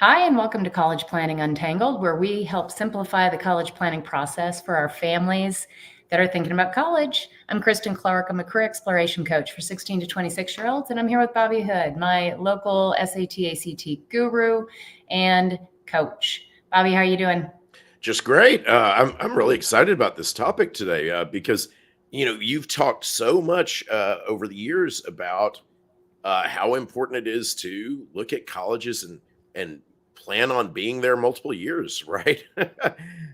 Hi, and welcome to College Planning Untangled, where we help simplify the college planning process for our families that are thinking about college. I'm Kristin Clark. I'm a career exploration coach for 16 to 26-year-olds, and I'm here with Bobby Hood, my local SAT, ACT guru and coach. Bobby, how are you doing? Just great. I'm really excited about this topic today because you've talked so much over the years about how important it is to look at colleges and plan on being there multiple years, right?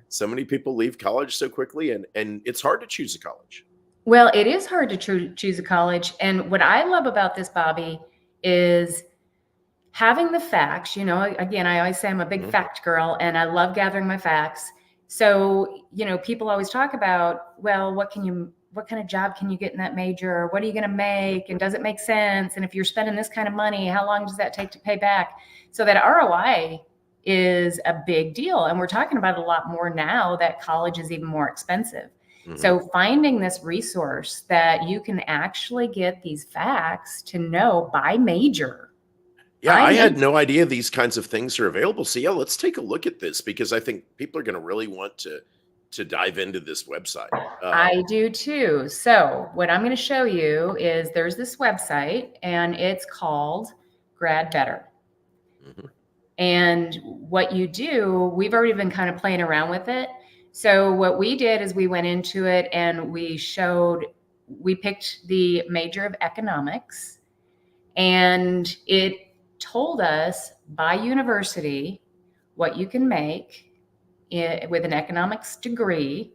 So many people leave college so quickly, and it's hard to choose a college. Well, it is hard to choose a college. And what I love about this, Bobby, is having the facts. Again, I always say I'm a big Mhm. fact girl and I love gathering my facts. So, people always talk about, well, what kind of job can you get in that major? What are you going to make? And does it make sense? And if you're spending this kind of money, how long does that take to pay back? So that ROI is a big deal. And we're talking about it a lot more now that college is even more expensive. Mhm. So finding this resource that you can actually get these facts to know by major. Yeah, I had no idea these kinds of things are available. So yeah, let's take a look at this because I think people are going to really want to dive into this website. I do too. So what I'm going to show you is there's this website and it's called Grad Better. Mhm. And what you do, we've already been kind of playing around with it. So what we did is we went into it and we picked the major of economics, and it told us by university what you can make with an economics degree.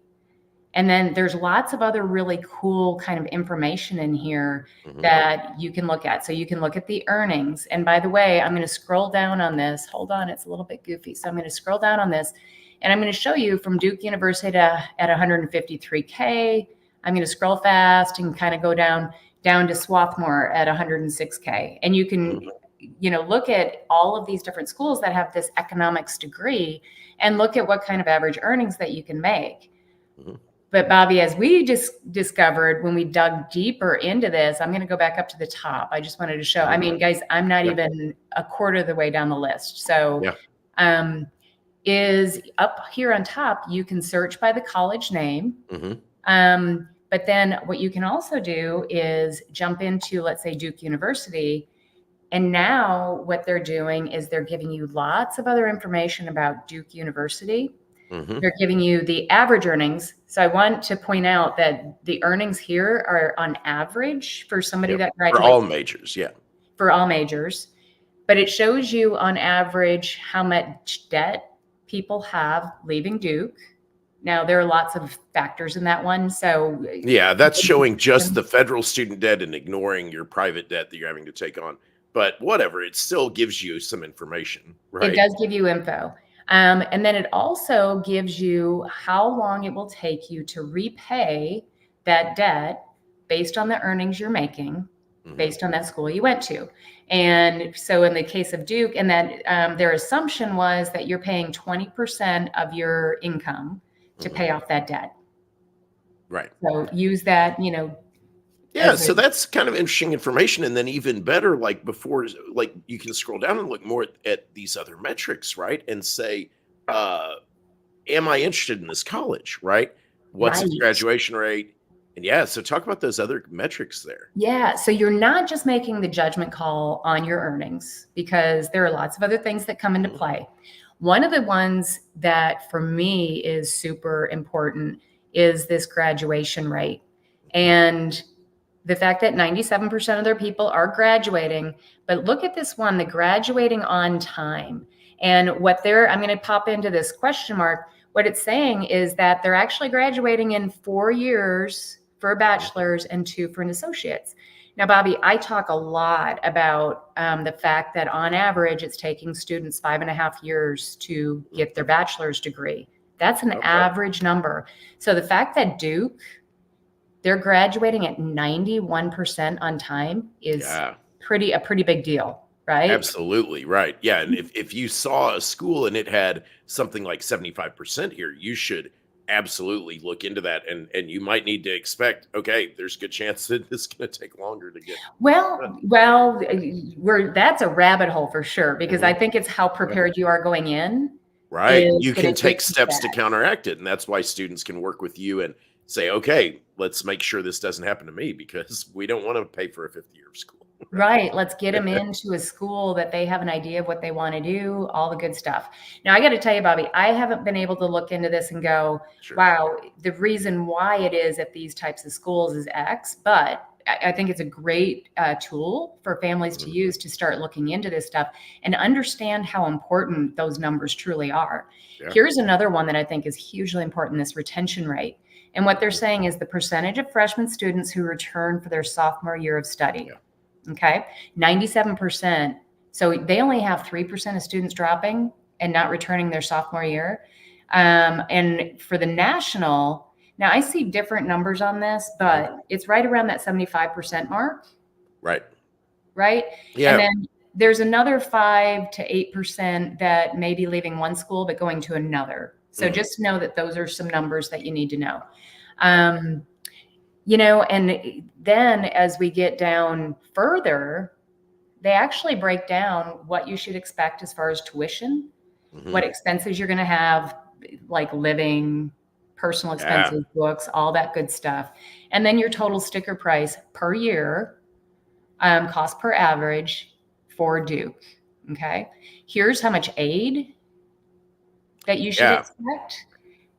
And then there's lots of other really cool kind of information in here Mhm. that you can look at. So you can look at the earnings. And by the way, I'm going to scroll down on this. Hold on, it's a little bit goofy. So I'm going to scroll down on this and I'm going to show you from Duke University at 153K. I'm going to scroll fast and kind of go down to Swarthmore at 106K. And you can look at all of these different schools that have this economics degree and look at what kind of average earnings that you can make. Mhm. But Bobby, as we just discovered when we dug deeper into this, I'm going to go back up to the top. I just wanted to show, I Mhm. mean, guys, I'm not Yeah. even a quarter of the way down the list. So, Yeah. um, is up here on top, you can search by the college name. Mhm. But then what you can also do is jump into, let's say, Duke University. And now what they're doing is they're giving you lots of other information about Duke University. Mhm. They're giving you the average earnings. So I want to point out that the earnings here are on average for somebody Yep. that For graduates all majors, yeah. for all majors, but it shows you on average how much debt people have leaving Duke. Now, there are lots of factors in that one. So Yeah, that's showing just the federal student debt and ignoring your private debt that you're having to take on. But whatever, it still gives you some information, it right? does give you info. And then it also gives you how long it will take you to repay that debt based on the earnings you're making, Mhm. based on that school you went to. And so in the case of Duke, and that their assumption was that you're paying 20% of your income to Mhm. pay off that debt. Right. So use that, Yeah, as a so that's kind of interesting information, and then even better, like before, like you can scroll down and look more at these other metrics, right? And say, uh, am I interested in this college, right? What's its right. graduation rate? And yeah, so talk about those other metrics there. Yeah. So you're not just making the judgment call on your earnings because there are lots of other things that come into Mhm. play. One of the ones that for me is super important is this graduation rate. And the fact that 97% of their people are graduating, but look at this one, the graduating on time. And I'm going to pop into this question mark. What it's saying is that they're actually graduating in 4 years for a Mhm. bachelor's and 2 for an associate's. Now, Bobby, I talk a lot about the fact that on average, it's taking students 5.5 years to get their Mhm. bachelor's degree. That's an Okay. average number. So the fact that Duke, they're graduating at 91% on time is Yeah. a pretty big deal, right? Absolutely, right. Yeah, and if you saw a school and it had something like 75% here, you should absolutely look into that, and you might need to expect, okay, there's a good chance that this is going to take longer to get done. Well, that's a rabbit hole for sure, because I Mhm. think it's how Right. prepared you are going in Right. is You going can to take dictate steps to that. counteract it, and that's why students can work with you and say, okay, let's make sure this doesn't happen to me because we don't want to pay for a fifth year of school. Right. Let's get them into a school that they have an idea of what they want to do, all the good stuff. Now, I got to tell you, Bobby, I haven't been able to look into this and go, Sure. wow, the reason why it is at these types of schools is X, but I think it's a great tool for families to Mhm. use to start looking into this stuff and understand how important those numbers truly are. Yeah. Here's another one that I think is hugely important, this retention rate. And what they're Mhm. saying is the percentage of freshman students who return for their sophomore year of study. Yeah. Okay. 97%. So they only have 3% of students dropping and not returning their sophomore year. And for the national, now I see different numbers on this, but it's right around that 75% mark, Right. right? And Yeah. then there's another 5 to 8% that may be leaving one school but going to another. So Mhm. just know that those are some numbers that you need to know. Um, and then as we get down further, they actually break down what you should expect as far as tuition, Mhm. what expenses you're going to have, like living, personal Yeah. expenses, books, all that good stuff. And then your total sticker price per year, cost per average for Duke. Okay. Here's how much aid that you should Yeah. expect.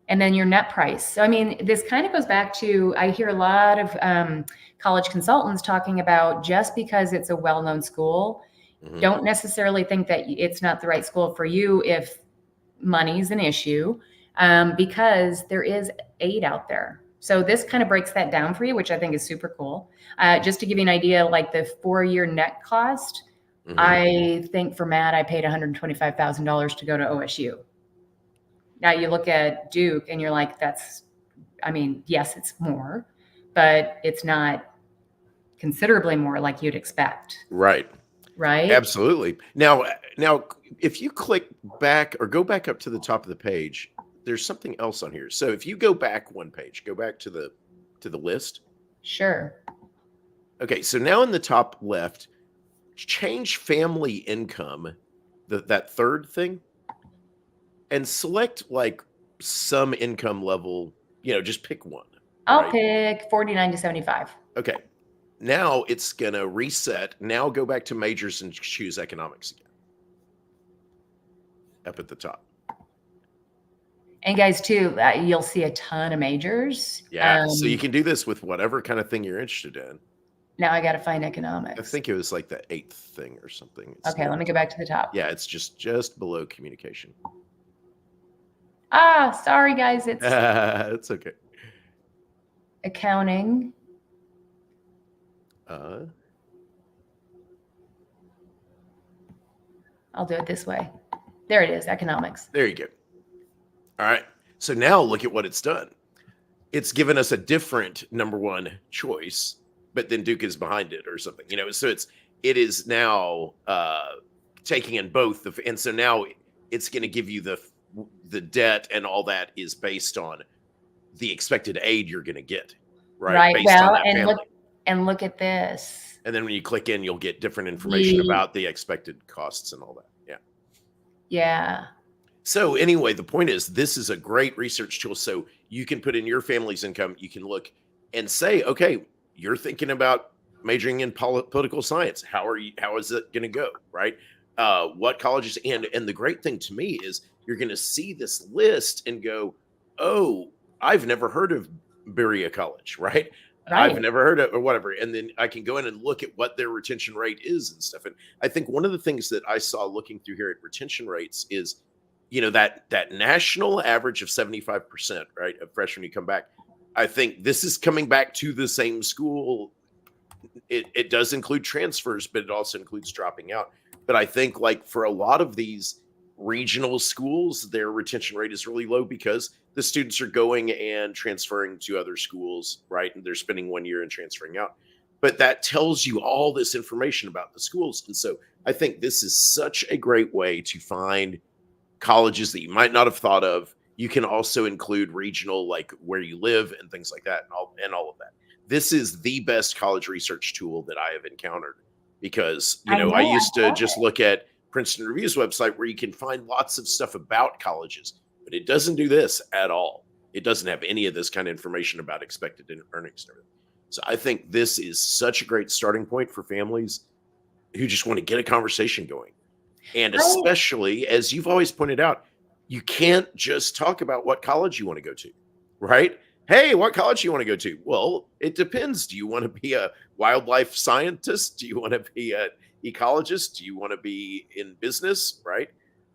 And then your net price. So, I mean, this kind of goes back to, I hear a lot of college consultants talking about just because it's a well-known school, Mhm. don't necessarily think that it's not the right school for you if money's an issue, because there is aid out there. So this kind of breaks that down for you, which I think is super cool. Just to give you an idea, like the 4-year net cost, Mhm. I think for Matt, I paid $125,000 to go to OSU. Now you look at Duke and you're like, I mean, yes, it's more, but it's not considerably more like you'd expect, Right. right? Absolutely. Now, if you click back or go back up to the top of the page, there's something else on here. So if you go back one page, go back to the list. Sure. Okay, so now in the top left, change family income, that third thing, and select like some income level, just pick one, I'll right? pick 49 to 75. Okay. Now it's gonna reset. Now go back to majors and choose economics again. Up at the top. And guys, too, you'll see a ton of majors. Yeah. So you can do this with whatever kind of thing you're interested in. Now I got to find I economics. think it was like the eighth thing or something. It's Okay, near let the me go top. back to the top. Yeah, it's just below communication. Sorry, guys, it's It's okay. accounting. Uh, I'll do it this way. There it is, economics. there you go. All right. So now look at what it's done. It's given us a different number one choice, but then Duke is behind it or something, So it is now taking in both and so now it's going to give you the debt and all that is based on the expected aid you're going to get, right? Right. Based on Well, that family. and look at this. And then when you click in, you'll get different information You, about the expected costs and all that. Yeah. yeah. So anyway, the point is this is a great research tool. So you can put in your family's income. You can look and say, okay, you're thinking about majoring in political science. How is it going to go? Right. What colleges and the great thing to me is you're going to see this list and go, oh, I've never heard of Berea College. Right. I've Right. never heard of or whatever. And then I can go in and look at what their retention rate is and stuff. And I think one of the things that I saw looking through here at retention rates is, that national average of 75%, right, of freshmen who come back. I think this is coming back to the same school. It does include transfers, but it also includes dropping out. But I think like for a lot of these regional schools, their retention rate is really low because the students are going and transferring to other schools, right? And they're spending 1 year and transferring out. But that tells you all this information about the schools. And so I think this is such a great way to find colleges that you might not have thought of. You can also include regional, like where you live and things like that, and all of that. This is the best college research tool that I have encountered because, I know, I I used to love just it. look at Princeton Review's website where you can find lots of stuff about colleges, but it doesn't do this at all. It doesn't have any of this kind of information about expected earnings and everything. So I think this is such a great starting point for families who just want to get a conversation going. And Right. especially, as you've always pointed out, you can't just talk about what college you want to go to, right? Hey, what college do you want to go to? Well, it depends. Do you want to be a wildlife scientist? Do you want to be an ecologist? Do you want to be in business, right?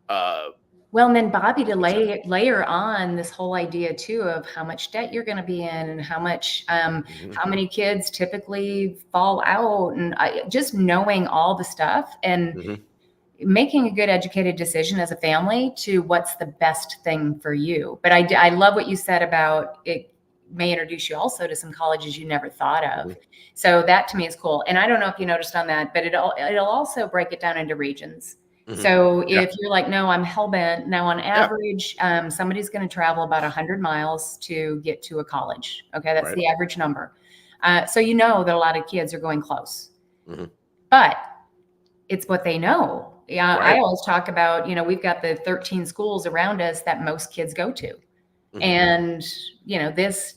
Uh, Well, and then Bobby, to what's that? layer on this whole idea too of how much debt you're going to be in, and how much, Mhm, how many kids typically fall out, and just knowing all the stuff and mhm. making a good educated decision as a family to what's the best thing for you. But I love what you said about it may introduce you also to some colleges you never thought of. Mhm, So that to me is cool. And I don't know if you noticed on that, but it'll also break it down into regions. mhm. So Yeah, if you're like, no, I'm hellbent. Now on yeah, average, somebody's going to travel about 100 miles to get to a college. Okay, that's right. the average number. So you know that a lot of kids are going close, Mhm, but it's what they know. Yeah, I right. always talk about, we've got the 13 schools around us that most kids go to. Mhm. And, this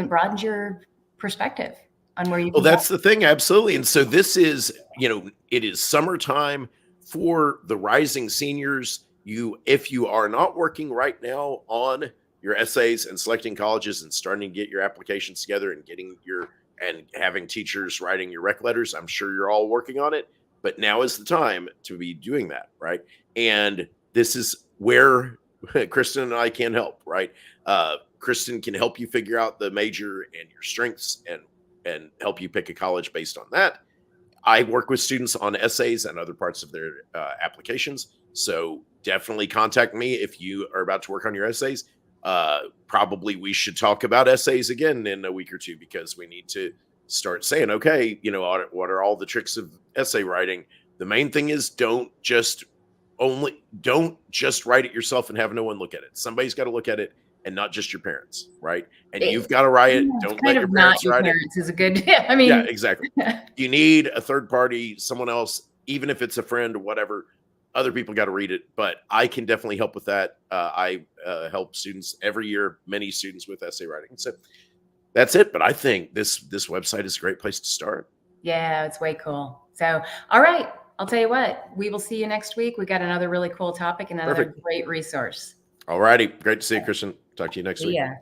broadens your perspective on where you Well, can go. that's the thing, absolutely. And so this is, it is summertime for the rising seniors. If you are not working right now on your essays and selecting colleges and starting to get your applications together and and having teachers writing your rec letters, I'm sure you're all working on it. But now is the time to be doing that, right? And this is where Kristen and I can help, right? Kristen can help you figure out the major and your strengths and help you pick a college based on that. I work with students on essays and other parts of their applications. So definitely contact me if you are about to work on your essays. Probably we should talk about essays again in a week or two because we need to start saying, okay, what are all the tricks of essay writing? The main thing is don't just write it yourself and have no one look at it. Somebody's got to look at it and not just your parents, right? And It, you've got to write it. it's Don't kind let your of not parents your write it. parents is a good, I Yeah, mean, exactly. You need a third party, someone else, even if it's a friend or whatever. Other people got to read it, but I can definitely help with that. I help students every year, many students with essay writing. So that's it. But I think this website is a great place to start. yeah, it's way cool. So, all right, I'll tell you what, we will see you next week. We got another really cool topic, another Perfect. great resource. All righty. Great to see you, Christian. Talk to you next See week. ya.